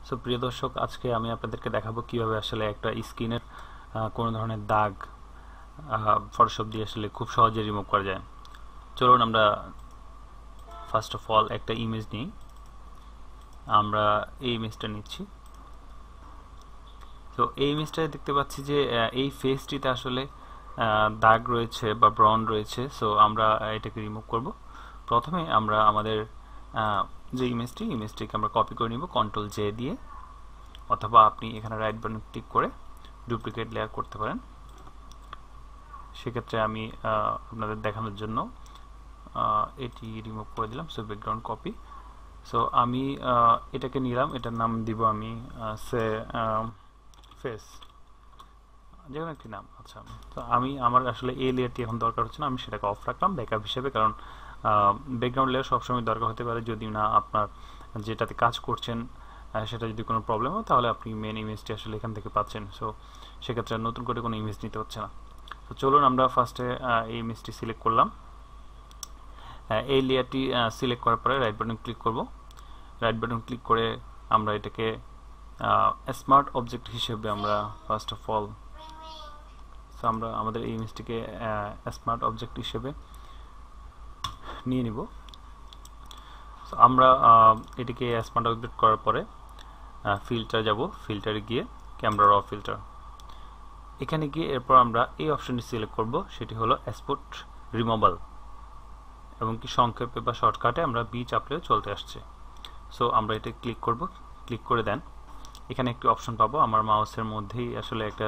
So প্রিয় দর্শক, আজকে আমি আপনাদেরকে দেখাবো কিভাবে আসলে একটা স্ক্রিনের কোনো ধরনের দাগ ফটোশপ দিয়ে আসলে খুব সহজে রিমুভ করা যায়। চলুন আমরা ফার্স্ট অফ অল একটা ইমেজ নিই। আমরা এই ইমেজটা নিচ্ছি। তো এই ইমেজটায় দেখতে পাচ্ছি যে এই ফেসটিতে আসলে দাগ রয়েছে বা ব্রন রয়েছে। সো আমরা এটাকে রিমুভ করব। প্রথমে আমরা আমাদের যে ইমেজটিকে আমরা কপি করে নিব কন্ট্রোল জে দিয়ে, অথবা আপনি এখানে রাইট বাটন ক্লিক করে ডুপ্লিকেট লেয়ার করতে পারেন। সেক্ষেত্রে আমি আপনাদের দেখানোর জন্য এটি রিমুভ করে দিলাম। So background copy. সো আমি এটাকে নিলাম, এটার নাম দিব আমি সে ফেস, যে কোনো একটি নাম। আচ্ছা, তো আমি আমার আসলে এই লেয়ারটি এখন দরকার হচ্ছে না, আমি সেটাকে অফ রাখলাম ব্যাকআপ হিসেবে, কারণ ব্যাকগ্রাউন্ড লেয়ার সবসময় দরকার হতে পারে। যদি না আপনার যেটাতে কাজ করছেন সেটা যদি কোনো প্রবলেম হয়, তাহলে আপনি মেন ইমেজটি আসলে এখান থেকে পাচ্ছেন। সো সেক্ষেত্রে নতুন করে কোনো ইমেজ নিতে হচ্ছে না। তো চলুন আমরা ফার্স্টে এই ইমেজটি সিলেক্ট করলাম। এই লেয়ারটি সিলেক্ট করার পরে রাইট বাটন ক্লিক করব। রাইট বাটন ক্লিক করে আমরা এটাকে স্মার্ট অবজেক্ট হিসেবে আমরা ফার্স্ট অফ অল আমরা আমাদের এই ইমেজটিকে স্মার্ট অবজেক্ট হিসেবে নিয়ে নিব। সো আমরা এটিকে স্মার্ট অবজেক্ট করার পরে ফিল্টার যাব, ফিল্টারে গিয়ে ক্যামেরা র ফিল্টার, এখানে গিয়ে এরপর আমরা এই অপশনটি সিলেক্ট করব, সেটি হলো স্পট রিমুভাল, এবং কি সংক্ষেপে বা শর্টকাটে আমরা বি চাপলেও চলতে আসছে। সো আমরা এটা ক্লিক করব। ক্লিক করে দেন, এখানে একটি অপশন পাবো। আমার মাউসের মধ্যেই আসলে একটা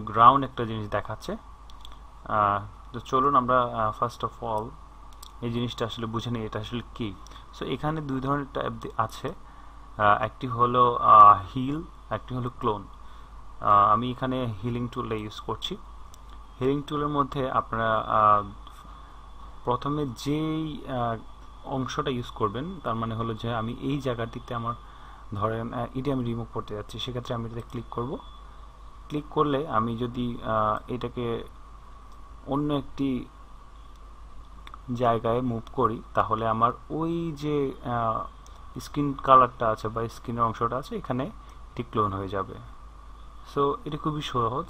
গ্রাউন্ড একটা জিনিস দেখাচ্ছে। তো চলুন আমরা ফার্স্ট অফ অল এই জিনিসটা আসলে বুঝে নিই এটা আসলে কি। সো এখানে দুই ধরনের ট্যাব আছে, একটি হলো হিল, একটি হলো ক্লোন। আমি এখানে হিলিং টুল ইউজ করছি। হিলিং টুলের মধ্যে আপনারা প্রথমে যেই অংশটা ইউজ করবেন, তার মানে হলো যে আমি এই জায়গাটিতে আমার ধরেন এটি আমি রিমুভ করতে যাচ্ছি, সেক্ষেত্রে আমি এটাতে ক্লিক করব। ক্লিক করলে আমি যদি এটাকে অন্য একটি জায়গায় মুভ করি, তাহলে আমার ওই যে স্কিন কালারটা আছে বা স্কিনের অংশটা আছে, এখানে এটি ক্লোন হয়ে যাবে। সো এটি খুবই সহজ।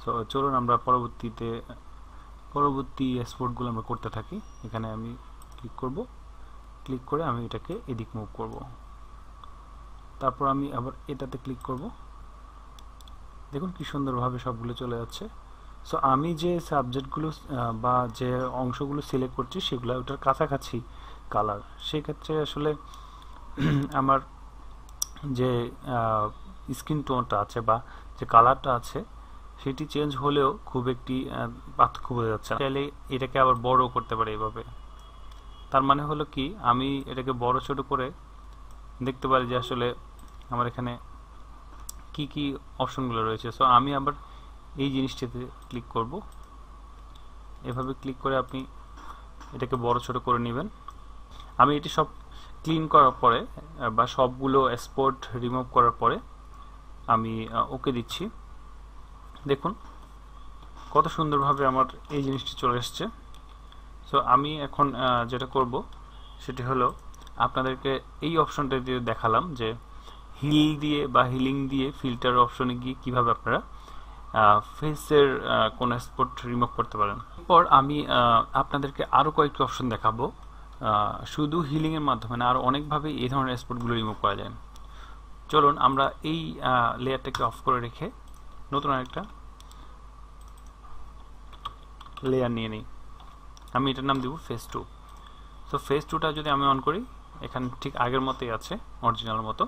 সো চলুন আমরা পরবর্তী এক্সপোর্টগুলো আমরা করতে থাকি। এখানে আমি ক্লিক করব। ক্লিক করে আমি এটাকে এদিক মুভ করব। তারপর আমি আবার এটাতে ক্লিক করব। দেখুন কি সুন্দরভাবে সবগুলো চলে যাচ্ছে। সো আমি যে সাবজেক্টগুলো বা যে অংশগুলো সিলেক্ট করছি সেগুলো ওটার কাছাকাছি কালার, সেক্ষেত্রে আসলে আমার যে স্কিন টোনটা আছে বা যে কালারটা আছে সেটি চেঞ্জ হলেও খুব একটি পার্থক্য বোঝা যাচ্ছে না। চাইলে এটাকে আবার বড় করতে পারে এইভাবে। তার মানে হলো কি, আমি এটাকে বড় ছোট করে দেখতে পারি যে আসলে আমার এখানে কি কি অপশনগুলো রয়েছে। সো আমি আবার এই জিনিসটিতে ক্লিক করব। এভাবে ক্লিক করে আপনি এটাকে বড় ছোট করে নেবেন। আমি এটি সব ক্লিন করার পরে বা সবগুলো এক্সপোর্ট রিমুভ করার পরে আমি ওকে দিচ্ছি। দেখুন কত সুন্দরভাবে আমার এই জিনিসটি চলে এসছে। সো আমি এখন যেটা করব সেটি হলো আপনাদেরকে এই অপশনটা দিয়ে দেখালাম যে হিল দিয়ে বা হিলিং দিয়ে ফিল্টার অপশনে গিয়ে কিভাবে আপনারা ফেসের কোন স্পট রিমুভ করতে পারেন। এরপর আমি আপনাদেরকে আরও কয়েকটি অপশন দেখাবো, শুধু হিলিং এর মাধ্যমে না, আরও অনেকভাবে এই ধরনের স্পটগুলো রিমুভ করা যায়। চলুন আমরা এই লেয়ারটাকে অফ করে রেখে নতুন আরেকটা লেয়ার নিয়ে নিই। আমি এটার নাম দিব ফেস 2। সো ফেস 2টা যদি আমি অন করি, এখানে ঠিক আগের মতোই আছে, অরিজিনাল মতো।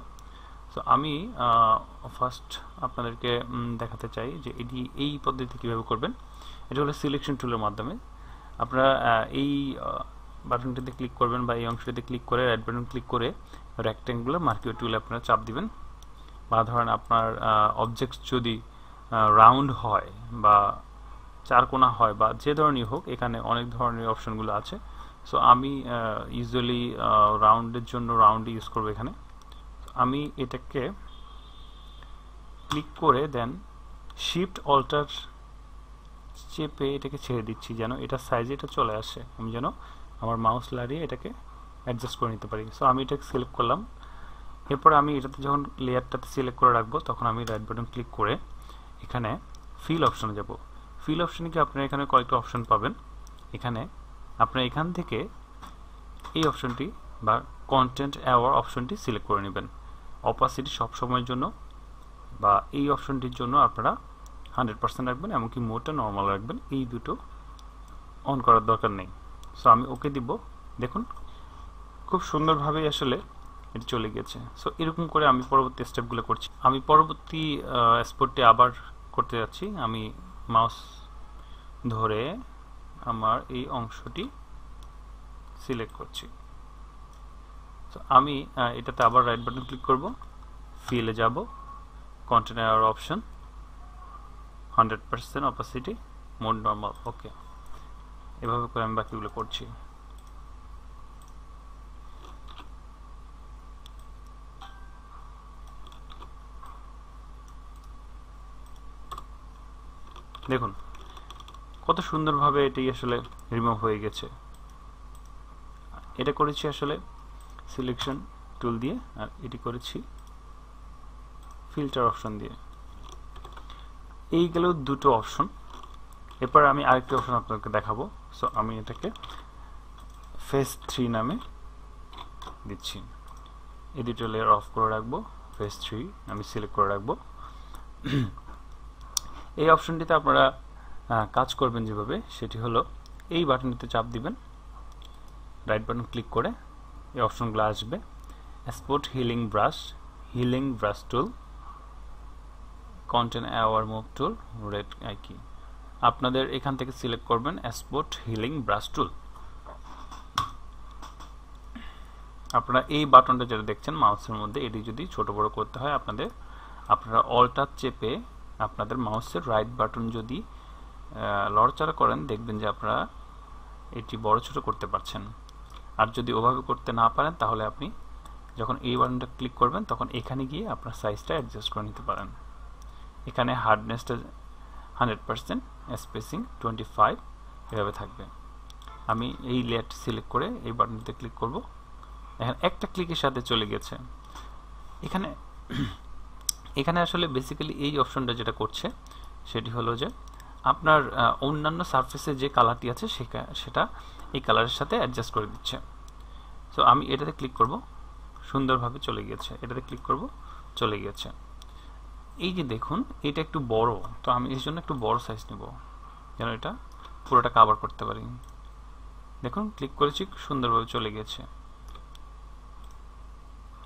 সো আমি ফার্স্ট আপনাদেরকে দেখাতে চাই যে এটি এই পদ্ধতি কীভাবে করবেন। এটা হলো সিলেকশন টুলের মাধ্যমে আপনারা এই বাটনটিতে ক্লিক করবেন বা এই অংশটিতে ক্লিক করে রাইট বাটন ক্লিক করে রেক্ট্যাঙ্গুলার মার্কিং টুলে আপনারা চাপ দিবেন। বা ধরেন আপনার অবজেক্ট যদি রাউন্ড হয় বা চারকোনা হয় বা যে ধরনের হোক, এখানে অনেক ধরনের অপশনগুলো আছে। সো আমি ইউজুয়ালি রাউন্ডের জন্য রাউন্ড ইউজ করবো। এখানে আমি এটাকে ক্লিক করে দেন শিফট অল্টার চেপে এটাকে ছেড়ে দিচ্ছি, যেন এটা সাইজে এটা চলে আসে, আমি যেন আমার মাউস লাড়িয়ে এটাকে অ্যাডজাস্ট করে নিতে পারি। সো আমি এটাকে সিলেক্ট করলাম। এরপর আমি এটাতে যখন লেয়ারটাতে সিলেক্ট করে রাখবো তখন আমি রাইট বাটন ক্লিক করে এখানে ফিল অপশনে যাব। ফিল অপশনে কি আপনারা এখানে কয়েকটা অপশন পাবেন। এখানে আপনারা এখান থেকে এই অপশনটি বা কন্টেন্ট অ্যাওয়ার অপশনটি সিলেক্ট করে নেবেন। অপাসিটি সব সময়ের জন্য বা এই অপশনটির জন্য আপনারা 100% রাখবেন, এমনকি মোডটা নর্মাল রাখবেন। এই দুটো অন করার দরকার নেই। সো আমি ওকে দিব। দেখুন খুব সুন্দরভাবে আসলে এটা চলে গেছে। সো এরকম করে আমি পরবর্তী স্টেপগুলো করছি। আমি পরবর্তী স্পটটি আবার করতে যাচ্ছি। আমি মাউস ধরে আমার এই অংশটি সিলেক্ট করছি। সো আমি এটাতে আবার রাইট বাটন ক্লিক করব, ফিলে যাব, content aware option, 100% opacity, mode normal, okay. এভাবে করে আমি বাকিগুলো করছি। দেখুন কত সুন্দরভাবে এটি আসলে রিমুভ হয়ে গেছে। এটা করেছি আসলে সিলেকশন টুল দিয়ে, আর এটি করেছি ফিল্টার অপশন দিয়ে। এই গেল দুটো অপশন। এরপর আমি আরেকটি অপশন আপনাদেরকে দেখাবো। সো আমি এটাকে ফেস 3 নামে দিচ্ছি। এই দুটো লেয়ার অফ করে রাখবো, ফেস 3 আমি সিলেক্ট করে রাখবো। এই অপশনটিতে আপনারা কাজ করবেন যেভাবে, সেটি হলো এই বাটনটিতে চাপ দিবেন, রাইট বাটন ক্লিক করে এই অপশনগুলো আসবে। Spot healing brush tool, content aware move tool, red আইকি। আপনাদের এখান থেকে সিলেক্ট করবেন স্পট হিলিং ব্রাশ টুল। আপনারা এই বাটনটা যেটা দেখছেন মাউসের মধ্যে, এটি যদি ছোট বড় করতে হয় আপনারা অল্টার চেপে আপনাদের মাউসের রাইট বাটন যদি লড়চাড়া করেন, দেখবেন যে আপনারা এটি বড় ছোট করতে পারছেন। আর যদি ওভাবে করতে না পারেন, তাহলে আপনি যখন এই বাটনটা ক্লিক করবেন তখন এখানে গিয়ে আপনার সাইজটা অ্যাডজাস্ট করে নিতে পারেন। এখানে হার্ডনেসটা 100%, স্পেসিং 25 এভাবে থাকবে। আমি এই লেয়ারটি সিলেক্ট করে এই বাটনটিতে ক্লিক করব। এখন একটা ক্লিকের সাথে চলে গেছে। এখানে আসলে বেসিক্যালি এই অপশনটা যেটা করছে সেটি হলো যে আপনার অন্যান্য সারফেসে যে কালারটি আছে সেটা এই কালারের সাথে অ্যাডজাস্ট করে দিচ্ছে। সো আমি এটাতে ক্লিক করব, সুন্দরভাবে চলে গিয়েছে। এটাতে ক্লিক করব, চলে গিয়েছে। এই যে দেখুন এটা একটু বড়, তো আমি এর জন্য একটু বড় সাইজ নেব যেন এটা পুরোটা কভার করতে পারি। দেখুন ক্লিক করেছি, সুন্দরভাবে চলে গেছে।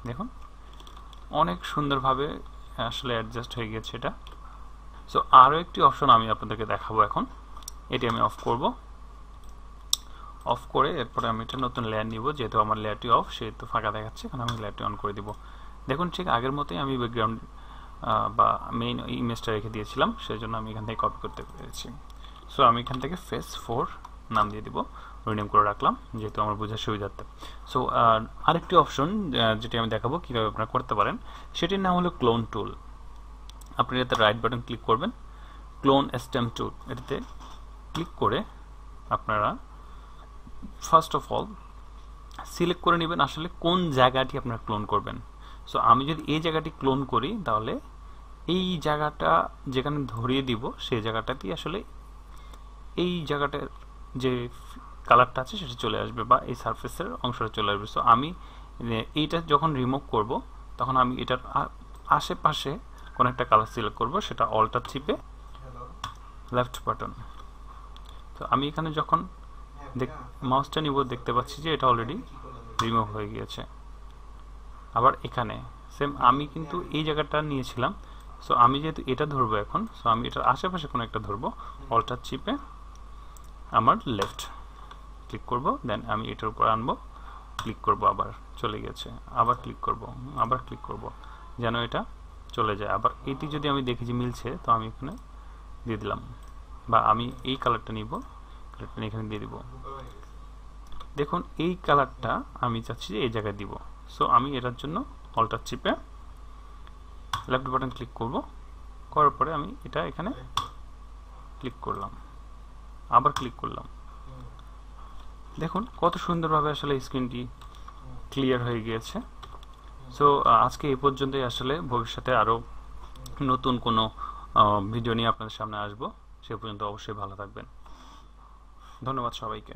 দেখুন অনেক সুন্দরভাবে আসলে অ্যাডজাস্ট হয়ে গেছে এটা। সো আরও একটি অপশন আমি আপনাদেরকে দেখাবো এখন। এটি আমি অফ করব। অফ করে এরপরে আমি একটা নতুন লেয়ার নিব। যেহেতু আমার লেয়ারটি অফ, সেহেতু ফাঁকা দেখাচ্ছে, এখন আমি লেয়ারটি অন করে দিব। দেখুন ঠিক আগের মতোই আমি ব্যাকগ্রাউন্ড বা মেইন ইমেজটা রেখে দিয়েছিলাম, সেই জন্য আমি এখান থেকে কপি করতে পেরেছি। সো আমি এখান থেকে ফেস 4 নাম দিয়ে দিব, রিনেম করে রাখলাম যেহেতু আমার বোঝার সুবিধার্থে। সো আরেকটি অপশন যেটি আমি দেখাবো কীভাবে আপনারা করতে পারেন, সেটির নাম হলো ক্লোন টুল। আপনি এটাতে রাইট বাটন ক্লিক করবেন, ক্লোন স্টেম টুল, এটাতে ক্লিক করে আপনারা ফার্স্ট অফ অল সিলেক্ট করে নেবেন আসলে কোন জায়গাটি আপনারা ক্লোন করবেন। সো আমি যদি এই জায়গাটি ক্লোন করি, তাহলে এই জায়গাটা যেখানে ধরিয়ে দিব সেই জায়গাটাতেই আসলে এই জায়গাটার যে কালারটা আছে সেটা চলে আসবে, বা এই সারফেসের অংশটা চলে আসবে। সো আমি এইটা যখন রিমুভ করব, তখন আমি এটার আশেপাশে কোন একটা কালার সিলেক্ট করব, সেটা অল্টার চিপে লেফট বাটন। তো আমি এখানে যখন মাউসটা নিব, দেখতে পাচ্ছি যে এটা অলরেডি রিমুভ হয়ে গিয়েছে। আবার এখানে সেম আমি কিন্তু এই জায়গাটা নিয়েছিলাম। সো আমি যেহেতু এটা ধরবো এখন, সো আমি এটার আশেপাশে কোনো একটা ধরবো, অল্টার চিপে আমার লেফট ক্লিক করব, দেন আমি এটার উপর আনবো, ক্লিক করব, আবার চলে গেছে, আবার ক্লিক করব, আবার ক্লিক করব, যেন এটা চলে যায়। আবার এটি যদি আমি দেখি যে মিলছে, তো আমি এখানে দিয়ে দিলাম, বা আমি এই কালারটা নিব, কালারটা এখানে দিয়ে দিব। দেখুন এই কালারটা আমি চাচ্ছি যে এই জায়গায় দিব। সো আমি এটার জন্য অল্টার চিপে লেফট বাটন ক্লিক করব, করার পরে আমি এটা এখানে ক্লিক করলাম, আবার ক্লিক করলাম। দেখুন কত সুন্দরভাবে আসলে স্ক্রিনটি ক্লিয়ার হয়ে গিয়েছে। সো আজকে এই পর্যন্তই। আসলে ভবিষ্যতে আরও নতুন কোনো ভিডিও নিয়ে আপনাদের সামনে আসবো। সে পর্যন্ত অবশ্যই ভালো থাকবেন। ধন্যবাদ সবাইকে।